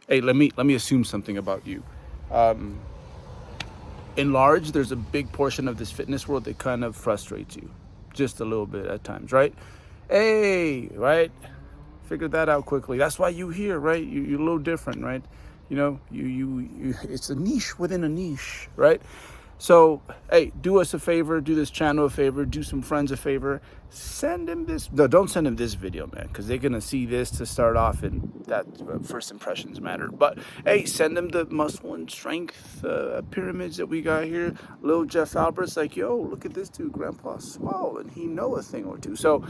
Hey, let me assume something about you. Um, in large, there's a big portion of this fitness world that kind of frustrates you, just a little bit at times, right? Hey, right? Figure that out quickly. That's why you here, right? You're a little different, right? You it's a niche within a niche, right? So, hey, do us a favor, do this channel a favor, do some friends a favor. Send him this. No, don't send him this video, man, because they're gonna see this to start off, and that first impressions matter. But hey, send them the muscle and strength pyramids that we got here. Little Jeff Albert's like, yo, look at this dude, Grandpa Swell, and he know a thing or two. So,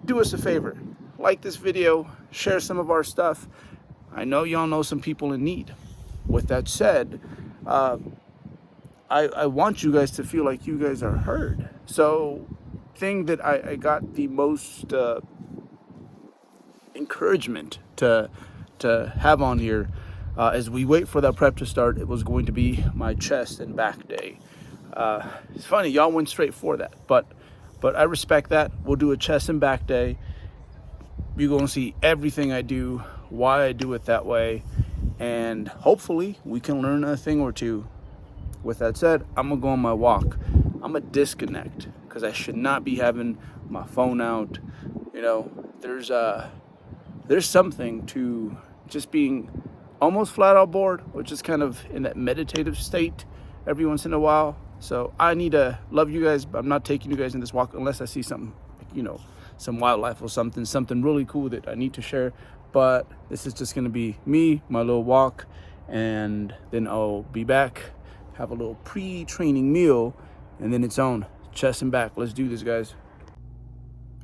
do us a favor, like this video, share some of our stuff. I know y'all know some people in need. With that said, uh, I want you guys to feel like you guys are heard. So, thing that I got the most encouragement to have on here as we wait for that prep to start, it was going to be my chest and back day. It's funny, y'all went straight for that, but I respect that. We'll do a chest and back day. You're gonna see everything I do, why I do it that way, and hopefully we can learn a thing or two. With that said, I'm gonna go on my walk. I'm gonna disconnect because I should not be having my phone out. You know, there's something to just being almost flat out bored, or just kind of in that meditative state every once in a while. So I need to love you guys. I'm not taking you guys in this walk unless I see something, some wildlife or something really cool that I need to share. But this is just gonna be me, my little walk, and then I'll be back, have a little pre-training meal, and then it's on chest and back. Let's do this, guys.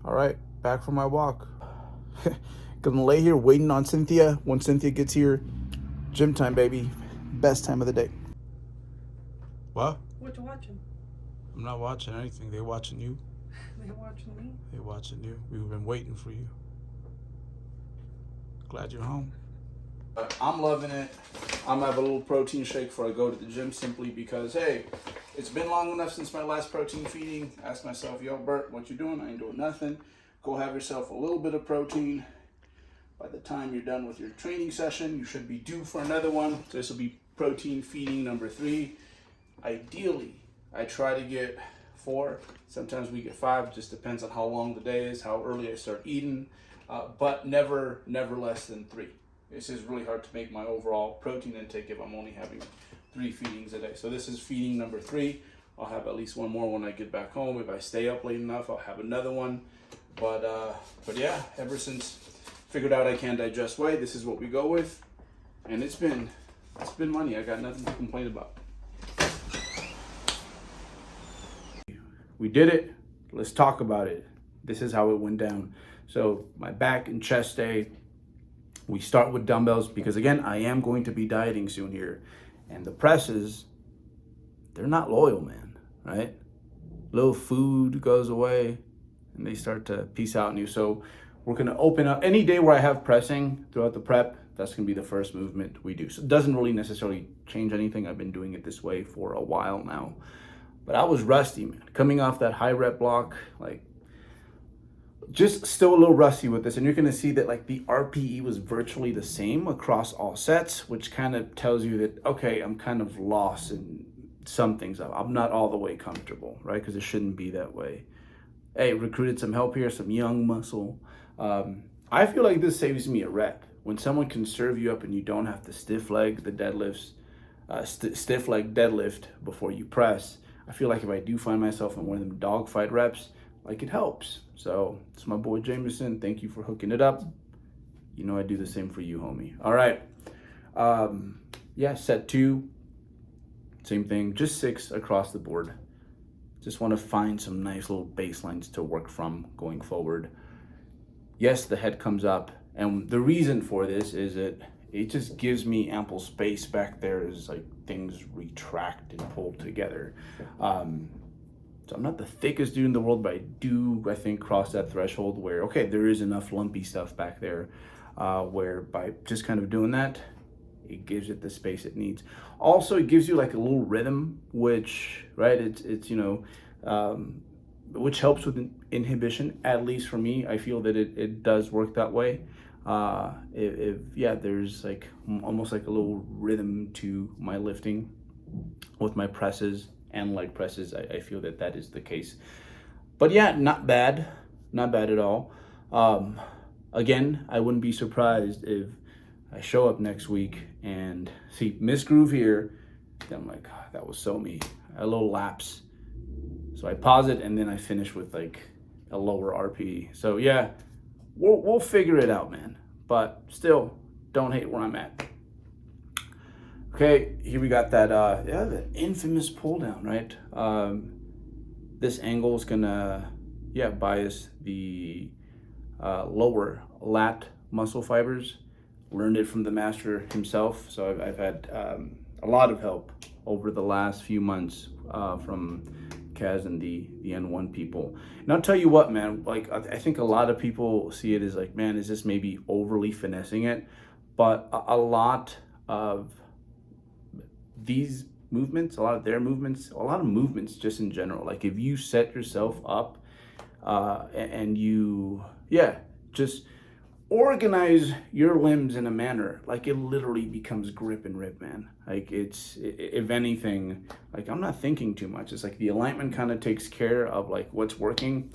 All right, back for my walk. Gonna lay here waiting on Cynthia. When Cynthia gets here, gym time, baby. Best time of the day. What? What you watching? I'm not watching anything. They watching you. They watching me? They watching you. We've been waiting for you. Glad you're home. I'm loving it. I'm gonna have a little protein shake before I go to the gym, simply because, hey, it's been long enough since my last protein feeding. Ask myself, yo, Bert, what you doing? I ain't doing nothing. Go have yourself a little bit of protein. By the time you're done with your training session, you should be due for another one. So this will be protein feeding number 3. Ideally, I try to get 4. Sometimes we get 5. It just depends on how long the day is, how early I start eating, but never less than 3. This is really hard to make my overall protein intake if I'm only having 3 feedings a day. So this is feeding number 3. I'll have at least one more when I get back home. If I stay up late enough, I'll have another one. But yeah, ever since figured out I can digest whey, this is what we go with, and it's been money. I got nothing to complain about. We did it. Let's talk about it. This is how it went down. So my back and chest day, we start with dumbbells because, again, I am going to be dieting soon here, and the presses, they're not loyal, man, right? Little food goes away and they start to peace out on you. So we're gonna open up any day where I have pressing throughout the prep. That's gonna be the first movement we do. So it doesn't really necessarily change anything. I've been doing it this way for a while now. But I was rusty, man. Coming off that high rep block, like just still a little rusty with this. And you're gonna see that like the RPE was virtually the same across all sets, which kind of tells you that, okay, I'm kind of lost in some things. I'm not all the way comfortable, right? Because it shouldn't be that way. Hey, recruited some help here, some young muscle. I feel like this saves me a rep. When someone can serve you up and you don't have to stiff leg the deadlifts, stiff leg deadlift before you press, I feel like if I do find myself in one of them dogfight reps, like it helps. So it's my boy Jameson. Thank you for hooking it up. You know I do the same for you, homie. All right. Yeah, set 2. Same thing, just 6 across the board. Just want to find some nice little baselines to work from going forward. Yes, the head comes up, and the reason for this is it just gives me ample space back there as like things retract and pull together. So I'm not the thickest dude in the world, but I think, cross that threshold where, okay, there is enough lumpy stuff back there, where by just kind of doing that, it gives it the space it needs. Also, it gives you like a little rhythm, which, right, it's which helps with inhibition. At least for me, I feel that it does work that way. if yeah, there's like almost like a little rhythm to my lifting with my presses and leg presses. I feel that that is the case. But yeah, not bad at all. Um, Again, I wouldn't be surprised if I show up next week and see Miss Groove here. Then I'm like, "Ah, that was so me. A little lapse." So I pause it and then I finish with like a lower RPE. So yeah, we'll figure it out, man. But still, don't hate where I'm at. Okay, here we got that yeah, the infamous pull down, right? This angle is gonna yeah bias the lower lat muscle fibers. Learned it from the master himself, so I've had a lot of help over the last few months from Kaz and the N1 people. And I'll tell you what, man, like I think a lot of people see it as like, man, is this maybe overly finessing it? But a lot of these movements, a lot of their movements, a lot of movements just in general, like if you set yourself up and you, yeah, just organize your limbs in a manner, like it literally becomes grip and rip, man. Like it's, if anything, like I'm not thinking too much. It's like the alignment kind of takes care of like what's working.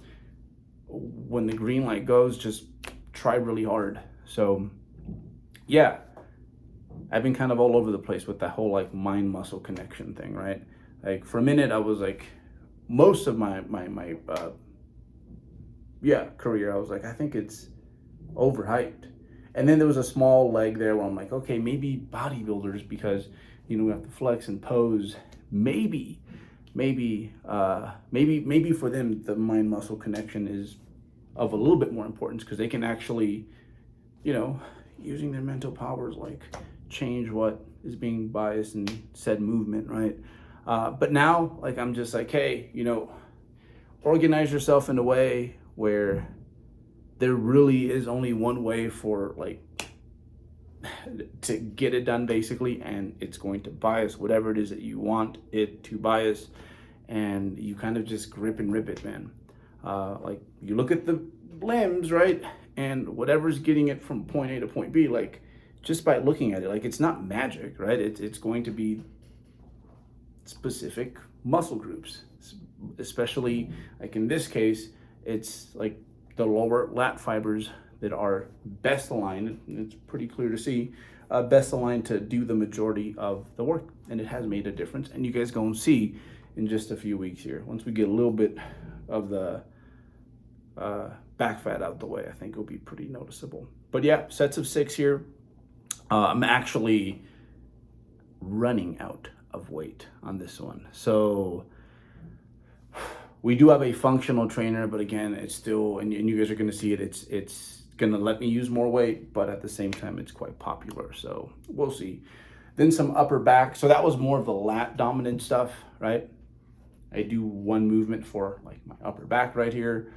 When the green light goes, just try really hard. So yeah, I've been kind of all over the place with that whole like mind muscle connection thing, right? Like for a minute I was like, most of my yeah, career, I was like, I think it's overhyped. And then there was a small leg there where I'm like, okay, maybe bodybuilders, because you know we have to flex and pose. Maybe for them the mind muscle connection is of a little bit more importance because they can actually, you know, using their mental powers, like change what is being biased in said movement, right? But now, like I'm just like, hey, you know, organize yourself in a way where there really is only one way for like to get it done basically, and it's going to bias whatever it is that you want it to bias, and you kind of just grip and rip it, man. Like you look at the limbs, right, and whatever's getting it from point A to point B, like just by looking at it, like it's not magic, right? It's going to be specific muscle groups, especially like in this case, it's like the lower lat fibers that are best aligned. It's pretty clear to see, best aligned to do the majority of the work, and it has made a difference. And you guys go and see in just a few weeks here. Once we get a little bit of the back fat out the way, I think it'll be pretty noticeable. But yeah, sets of 6 here. I'm actually running out of weight on this one. So we do have a functional trainer, but again, it's still, and you guys are going to see it, it's going to let me use more weight, but at the same time, it's quite popular. So we'll see. Then some upper back. So that was more of the lat dominant stuff, right? I do one movement for like my upper back right here.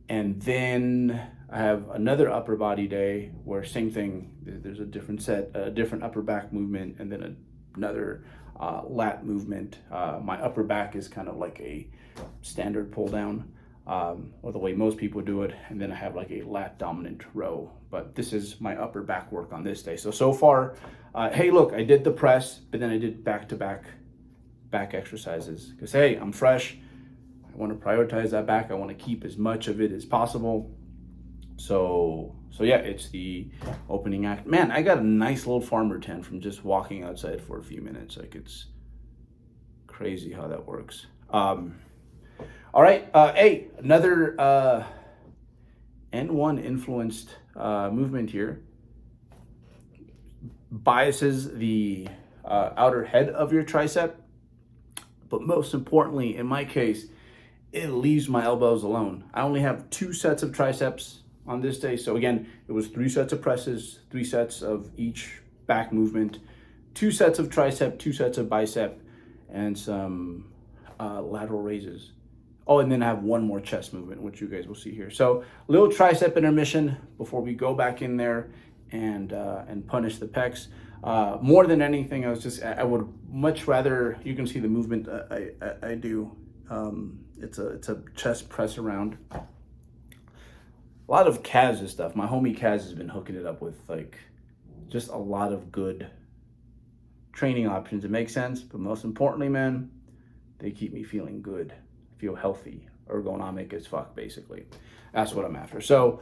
And then I have another upper body day where same thing, there's a different set, a different upper back movement, and then another lat movement. My upper back is kind of like a standard pull down, or the way most people do it. And then I have like a lat dominant row, but this is my upper back work on this day. So far, hey, look, I did the press, but then I did back-to-back back exercises because, hey, I'm fresh. I want to prioritize that back. I want to keep as much of it as possible. So yeah, it's the opening act. Man, I got a nice little farmer tan from just walking outside for a few minutes. Like it's crazy how that works. All right, hey, another N1 influenced movement here. Biases the outer head of your tricep, but most importantly, in my case, it leaves my elbows alone. I only have 2 sets of triceps on this day. So again, it was 3 sets of presses, 3 sets of each back movement, 2 sets of tricep, 2 sets of bicep, and some lateral raises. Oh, and then I have 1 more chest movement, which you guys will see here. So little tricep intermission before we go back in there and punish the pecs. More than anything, I would much rather, you can see the movement I do. It's a chest press around. a lot of Kaz's stuff. My homie Kaz has been hooking it up with like just a lot of good training options. It makes sense, but most importantly, man, they keep me feeling good, feel healthy, ergonomic as fuck, basically. That's what I'm after. So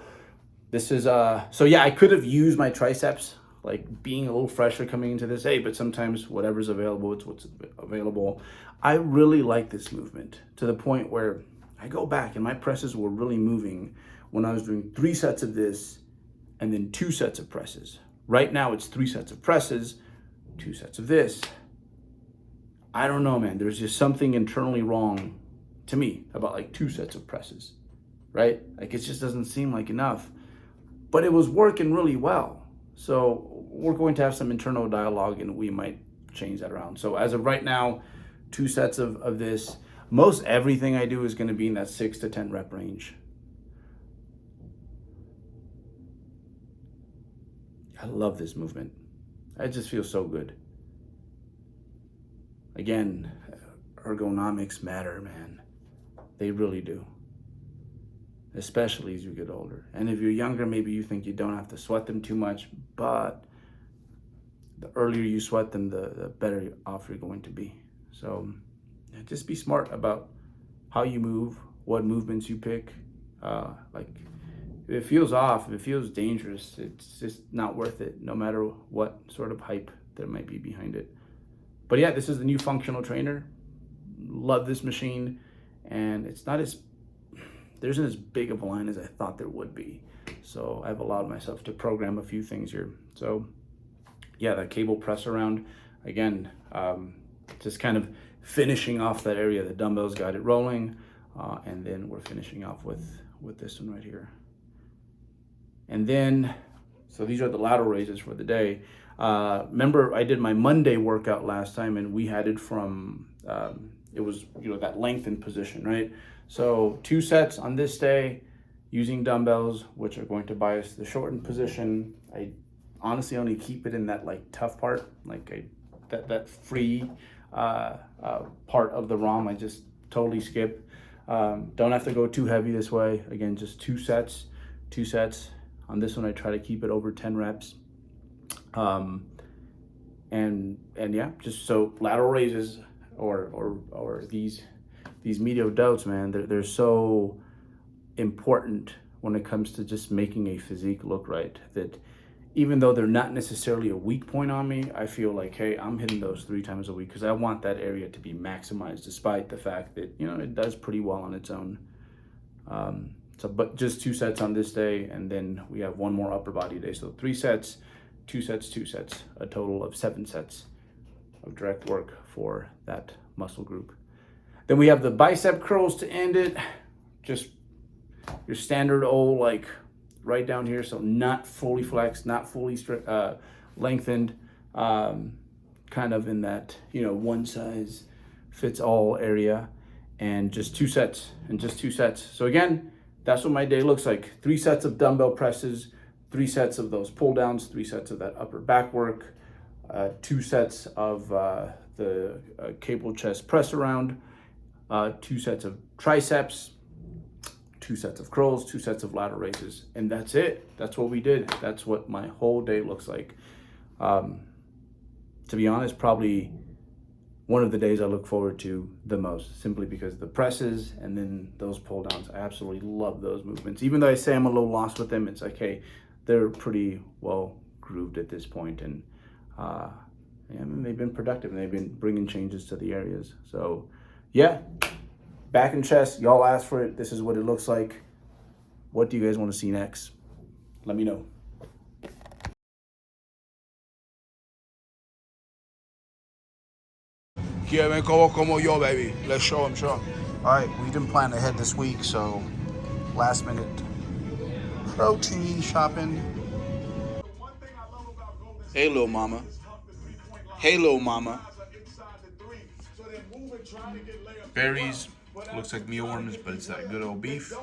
this is so yeah, I could have used my triceps, like being a little fresher coming into this. Hey, but sometimes whatever's available, it's what's available. I really like this movement to the point where I go back and my presses were really moving when I was doing 3 sets of this and then 2 sets of presses. Right now it's 3 sets of presses, 2 sets of this. I don't know, man. There's just something internally wrong to me about like 2 sets of presses, right? Like it just doesn't seem like enough. But it was working really well. So we're going to have some internal dialogue and we might change that around. So as of right now, 2 sets of this. Most everything I do is going to be in that 6 to 10 rep range. I love this movement. I just feel so good. Again, ergonomics matter, man. They really do. Especially as you get older. And if you're younger, maybe you think you don't have to sweat them too much, but the earlier you sweat them, the better off you're going to be. So yeah, just be smart about how you move, what movements you pick. Like if it feels off, if it feels dangerous, it's just not worth it, no matter what sort of hype there might be behind it. But yeah, this is the new functional trainer. Love this machine. And it's not as, there isn't as big of a line as I thought there would be. So I've allowed myself to program a few things here. So yeah, that cable press around, again, just kind of finishing off that area. The dumbbells got it rolling. And then we're finishing off with this one right here. And then, so these are the lateral raises for the day. Remember I did my Monday workout last time and we had it from, it was, that lengthened position, right? So 2 sets on this day using dumbbells, which are going to bias the shortened position. I honestly only keep it in that like tough part, like that free part of the ROM. I just totally skip. Don't have to go too heavy this way. Again, just 2 sets. On this one, I try to keep it over 10 reps. And yeah, just so lateral raises or these medial delts, man, they're so important when it comes to just making a physique look right, that even though they're not necessarily a weak point on me, I feel like, hey, I'm hitting those 3 times a week because I want that area to be maximized, despite the fact that, it does pretty well on its own. So, but just 2 sets on this day, and then we have 1 more upper body day. So 3 sets, 2 sets, 2 sets, a total of 7 sets of direct work for that muscle group. Then we have the bicep curls to end it. Just your standard old, like right down here. So not fully flexed, not fully lengthened, kind of in that, one size fits all area, and just 2 sets and just 2 sets. So again, that's what my day looks like. 3 sets of dumbbell presses, 3 sets of those pull downs, 3 sets of that upper back work, 2 sets of the cable chest press around, 2 sets of triceps, 2 sets of curls, 2 sets of lateral raises, and that's it. That's what we did. That's what my whole day looks like. To be honest, probably one of the days I look forward to the most, simply because the presses and then those pull downs. I absolutely love those movements. Even though I say I'm a little lost with them, it's like, hey, they're pretty well grooved at this point, and they've been productive and they've been bringing changes to the areas. So yeah, back and chest, y'all asked for it. This is what it looks like. What do you guys want to see next? Let me know. Quieren como yo, baby. Let's show them, show them. All right, we didn't plan ahead this week, so last minute protein shopping. Hey, little mama. Hey, little mama. Berries. Looks like mealworms, but it's that good old beef.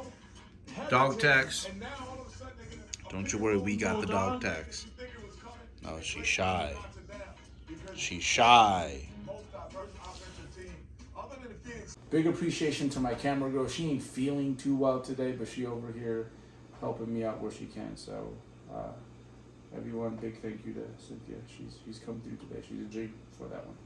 Dog tax. Don't you worry, we got the dog tax. Oh, she's shy. She's shy. Big appreciation to my camera girl. She ain't feeling too well today, but she over here helping me out where she can. So everyone, big thank you to Cynthia. She's come through today. She's a dream for that one.